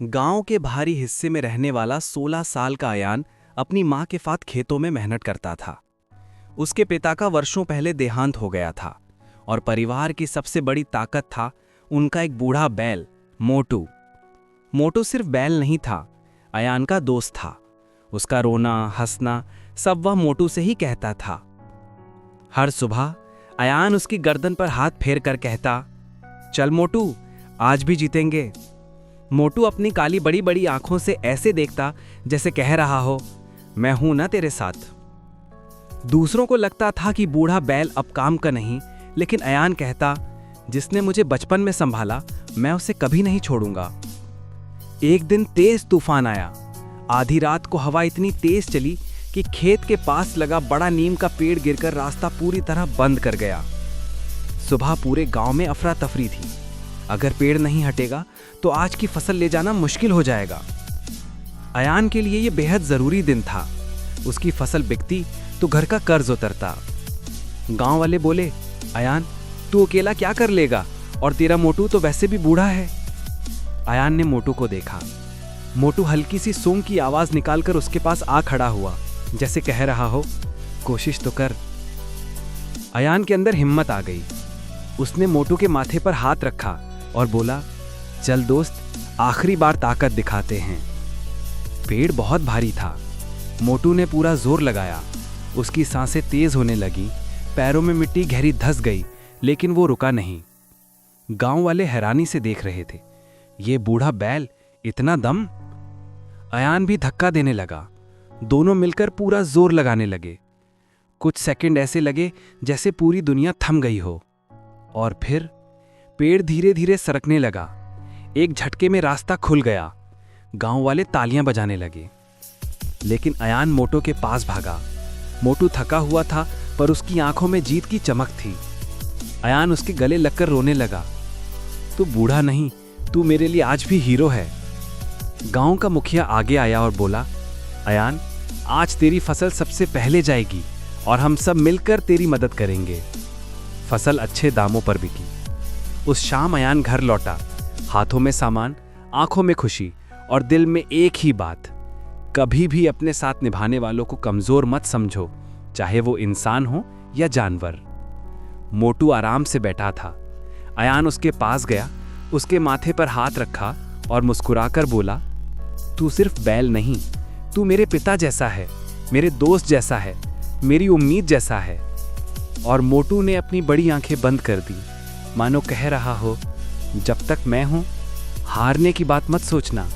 गांव के बाहरी हिस्से में रहने वाला 16 साल का अयान अपनी मां के साथ खेतों में मेहनत करता था। उसके पिता का वर्षों पहले देहांत हो गया था और परिवार की सबसे बड़ी ताकत था उनका एक बूढ़ा बैल मोटू। मोटू सिर्फ बैल नहीं था, अयान का दोस्त था। उसका रोना हंसना सब वह मोटू से ही कहता था। हर सुबह अयान उसकी गर्दन पर हाथ फेर कर कहता, चल मोटू, आज भी जीतेंगे। मोटू अपनी काली बड़ी बड़ी आंखों से ऐसे देखता जैसे कह रहा हो, मैं हूं ना तेरे साथ। दूसरों को लगता था कि बूढ़ा बैल अब काम का नहीं, लेकिन अयान कहता, जिसने मुझे बचपन में संभाला मैं उसे कभी नहीं छोड़ूंगा। एक दिन तेज तूफान आया। आधी रात को हवा इतनी तेज चली कि खेत के पास लगा बड़ा नीम का पेड़ गिरकर रास्ता पूरी तरह बंद कर गया। सुबह पूरे गांव में अफरा तफरी थी। अगर पेड़ नहीं हटेगा तो आज की फसल ले जाना मुश्किल हो जाएगा। अयान के लिए यह बेहद जरूरी दिन था। उसकी फसल बिकती तो घर का कर्ज उतरता। गांव वाले बोले, अयान तू अकेला क्या कर लेगा, और तेरा मोटू तो वैसे भी बूढ़ा है। अयान ने मोटू को देखा। मोटू हल्की सी सूंघ की आवाज निकालकर उसके पास आ खड़ा हुआ, जैसे कह रहा हो, कोशिश तो कर। अयान के अंदर हिम्मत आ गई। उसने मोटू के माथे पर हाथ रखा और बोला, चल दोस्त, आखिरी बार ताकत दिखाते हैं। पेड़ बहुत भारी था। मोटू ने पूरा जोर लगाया। उसकी सांसें तेज होने लगी, पैरों में मिट्टी गहरी धंस गई, लेकिन वो रुका नहीं। गांव वाले हैरानी से देख रहे थे। ये बूढ़ा बैल, इतना दम। अयान भी धक्का देने लगा। दोनों मिलकर पूरा जोर लगाने लगे। कुछ सेकंड ऐसे लगे जैसे पूरी दुनिया थम गई हो, और फिर पेड़ धीरे धीरे सरकने लगा। एक झटके में रास्ता खुल गया। गांव वाले तालियां बजाने लगे। लेकिन अयान मोटू के पास भागा। मोटू थका हुआ था, पर उसकी आंखों में जीत की चमक थी। अयान उसके गले लगकर रोने लगा। तू बूढ़ा नहीं, तू मेरे लिए आज भी हीरो है। गांव का मुखिया आगे आया और बोला, अयान, आज तेरी फसल सबसे पहले जाएगी और हम सब मिलकर तेरी मदद करेंगे। फसल अच्छे दामों पर बिकी। उस शाम अयान घर लौटा, हाथों में सामान, आंखों में खुशी और दिल में एक ही बात, कभी भी अपने साथ निभाने वालों को कमजोर मत समझो, चाहे वो इंसान हो या जानवर। मोटू आराम से बैठा था। अयान उसके पास गया, उसके माथे पर हाथ रखा और मुस्कुराकर बोला, तू सिर्फ बैल नहीं, तू मेरे पिता जैसा है, मेरे दोस्त जैसा है, मेरी उम्मीद जैसा है। और मोटू ने अपनी बड़ी आंखें बंद कर दी, मानो कह रहा हो, जब तक मैं हूं, हारने की बात मत सोचना।